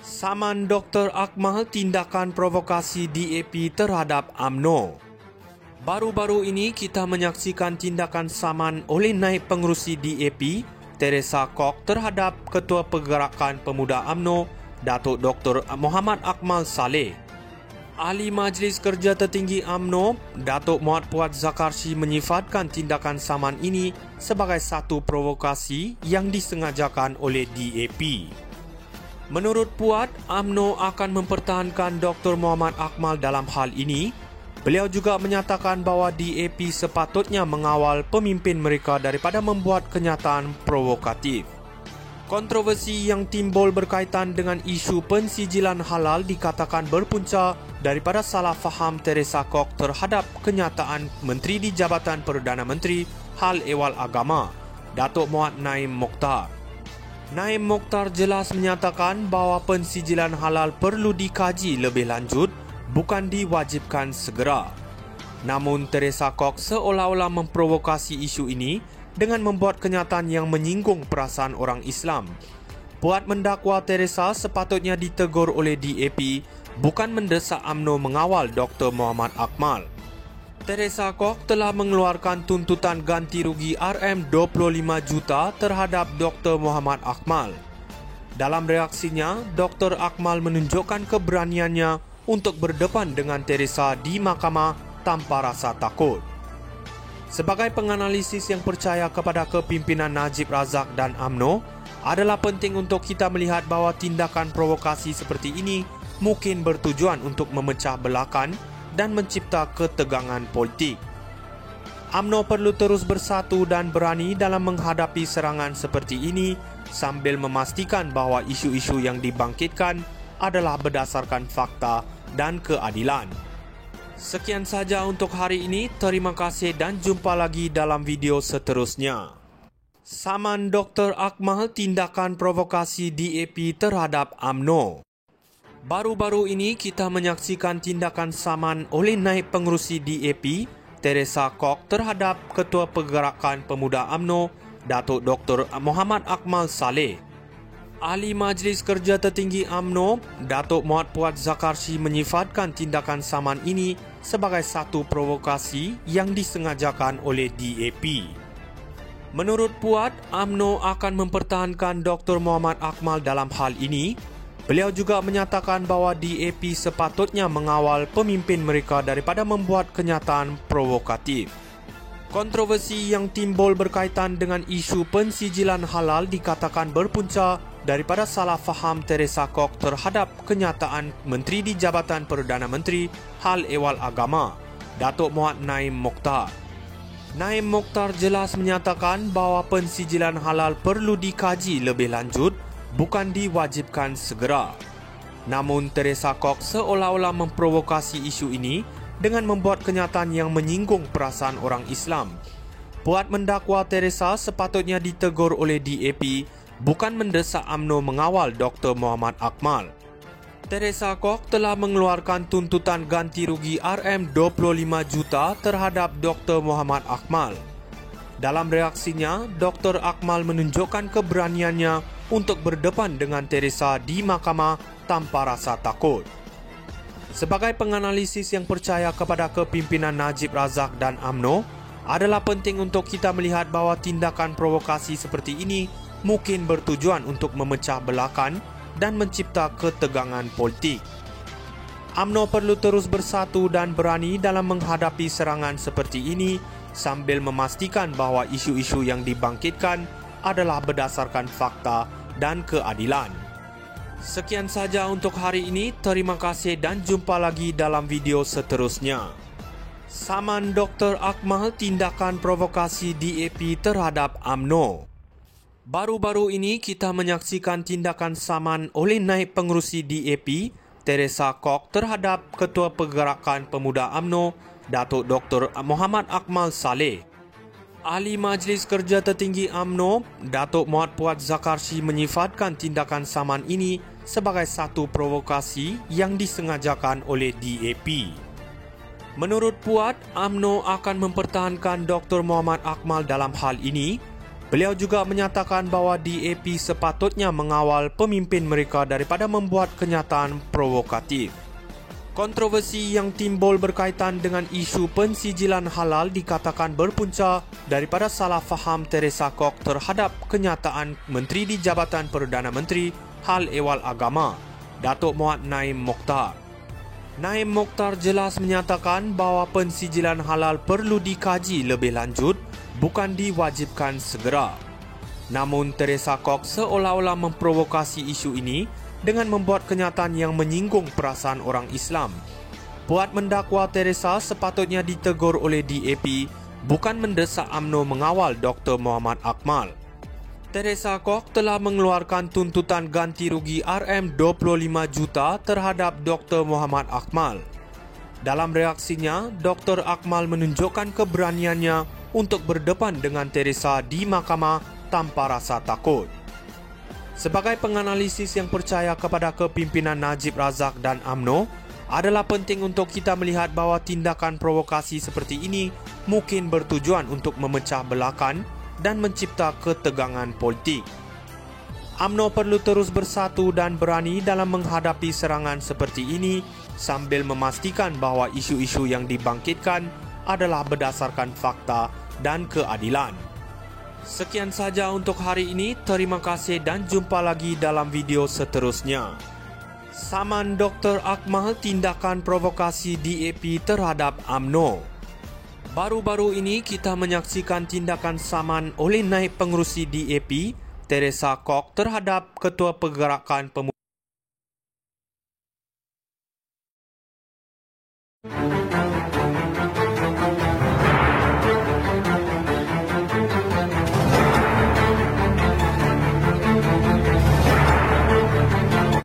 Saman Dr. Akmal tindakan provokasi DAP terhadap UMNO. Baru-baru ini kita menyaksikan tindakan saman oleh naib pengerusi DAP, Teresa Kok terhadap Ketua Pergerakan Pemuda UMNO, Datuk Dr. Muhammad Akmal Saleh. Ahli Majlis Kerja Tertinggi UMNO, Datuk Muhammad Puat Zakarshi menyifatkan tindakan saman ini sebagai satu provokasi yang disengajakan oleh DAP. Menurut Puat, UMNO akan mempertahankan Dr. Muhammad Akmal dalam hal ini. Beliau juga menyatakan bahawa DAP sepatutnya mengawal pemimpin mereka daripada membuat kenyataan provokatif. Kontroversi yang timbul berkaitan dengan isu pensijilan halal dikatakan berpunca daripada salah faham Teresa Kok terhadap kenyataan Menteri di Jabatan Perdana Menteri Hal Ehwal Agama, Datuk Muhammad Naim Mokhtar. Naim Mokhtar jelas menyatakan bahawa pensijilan halal perlu dikaji lebih lanjut, bukan diwajibkan segera. Namun Teresa Kok seolah-olah memprovokasi isu ini dengan membuat kenyataan yang menyinggung perasaan orang Islam. Puat mendakwa Teresa sepatutnya ditegur oleh DAP, bukan mendesak UMNO mengawal Dr. Muhammad Akmal. Teresa Kok telah mengeluarkan tuntutan ganti rugi RM25 juta terhadap Dr. Muhammad Akmal. Dalam reaksinya, Dr. Akmal menunjukkan keberaniannya untuk berdepan dengan Teresa di mahkamah tanpa rasa takut. Sebagai penganalisis yang percaya kepada kepimpinan Najib Razak dan UMNO, adalah penting untuk kita melihat bahawa tindakan provokasi seperti ini mungkin bertujuan untuk memecah belahkan dan mencipta ketegangan politik. UMNO perlu terus bersatu dan berani dalam menghadapi serangan seperti ini sambil memastikan bahawa isu-isu yang dibangkitkan adalah berdasarkan fakta dan keadilan. Sekian saja untuk hari ini. Terima kasih dan jumpa lagi dalam video seterusnya. Saman Dr. Akmal tindakan provokasi DAP terhadap UMNO. Baru-baru ini kita menyaksikan tindakan saman oleh naib pengerusi DAP, Teresa Kok terhadap Ketua Pergerakan Pemuda UMNO, Datuk Dr. Muhammad Akmal Saleh. Ahli Majlis Kerja Tertinggi UMNO, Datuk Muhammad Puat Zakarshi menyifatkan tindakan saman ini sebagai satu provokasi yang disengajakan oleh DAP. Menurut Puat, UMNO akan mempertahankan Dr. Muhammad Akmal dalam hal ini. Beliau juga menyatakan bahawa DAP sepatutnya mengawal pemimpin mereka daripada membuat kenyataan provokatif. Kontroversi yang timbul berkaitan dengan isu pensijilan halal dikatakan berpunca daripada salah faham Teresa Kok terhadap kenyataan Menteri di Jabatan Perdana Menteri Hal Ehwal Agama, Datuk Muhammad Naim Mokhtar. Naim Mokhtar jelas menyatakan bahawa pensijilan halal perlu dikaji lebih lanjut, bukan diwajibkan segera. Namun Teresa Kok seolah-olah memprovokasi isu ini dengan membuat kenyataan yang menyinggung perasaan orang Islam. Puat mendakwa Teresa sepatutnya ditegur oleh DAP, bukan mendesak UMNO mengawal Dr. Muhammad Akmal. Teresa Kok telah mengeluarkan tuntutan ganti rugi RM25 juta terhadap Dr. Muhammad Akmal. Dalam reaksinya, Dr. Akmal menunjukkan keberaniannya untuk berdepan dengan Teresa di mahkamah tanpa rasa takut. Sebagai penganalisis yang percaya kepada kepimpinan Najib Razak dan UMNO, adalah penting untuk kita melihat bahawa tindakan provokasi seperti ini mungkin bertujuan untuk memecah belahkan dan mencipta ketegangan politik. UMNO perlu terus bersatu dan berani dalam menghadapi serangan seperti ini sambil memastikan bahawa isu-isu yang dibangkitkan adalah berdasarkan fakta dan keadilan. Sekian saja untuk hari ini. Terima kasih dan jumpa lagi dalam video seterusnya. Saman Dr. Akmal tindakan provokasi DAP terhadap UMNO. Baru-baru ini kita menyaksikan tindakan saman oleh naib pengerusi DAP, Teresa Kok terhadap Ketua Pergerakan Pemuda UMNO, Datuk Dr. Muhammad Akmal Saleh. Ahli Majlis Kerja Tertinggi UMNO, Datuk Muhammad Puat Zakarshi menyifatkan tindakan saman ini sebagai satu provokasi yang disengajakan oleh DAP. Menurut Puat, UMNO akan mempertahankan Dr. Muhammad Akmal dalam hal ini. Beliau juga menyatakan bahawa DAP sepatutnya mengawal pemimpin mereka daripada membuat kenyataan provokatif. Kontroversi yang timbul berkaitan dengan isu pensijilan halal dikatakan berpunca daripada salah faham Teresa Kok terhadap kenyataan Menteri di Jabatan Perdana Menteri Hal Ehwal Agama, Datuk Muhammad Naim Mokhtar. Naim Mokhtar jelas menyatakan bahawa pensijilan halal perlu dikaji lebih lanjut, bukan diwajibkan segera. Namun Teresa Kok seolah-olah memprovokasi isu ini dengan membuat kenyataan yang menyinggung perasaan orang Islam. Puat mendakwa Teresa sepatutnya ditegur oleh DAP, bukan mendesak UMNO mengawal Dr. Muhammad Akmal. Teresa Kok telah mengeluarkan tuntutan ganti rugi RM25 juta terhadap Dr. Muhammad Akmal. Dalam reaksinya, Dr. Akmal menunjukkan keberaniannya untuk berdepan dengan Teresa di mahkamah tanpa rasa takut. Sebagai penganalisis yang percaya kepada kepimpinan Najib Razak dan UMNO, adalah penting untuk kita melihat bahawa tindakan provokasi seperti ini mungkin bertujuan untuk memecah belahkan dan mencipta ketegangan politik. UMNO perlu terus bersatu dan berani dalam menghadapi serangan seperti ini sambil memastikan bahawa isu-isu yang dibangkitkan adalah berdasarkan fakta dan keadilan. Sekian saja untuk hari ini. Terima kasih dan jumpa lagi dalam video seterusnya. Saman Dr. Akmal tindakan provokasi DAP terhadap UMNO. Baru-baru ini kita menyaksikan tindakan saman oleh naib pengerusi DAP, Teresa Kok terhadap Ketua Pergerakan Pemuda.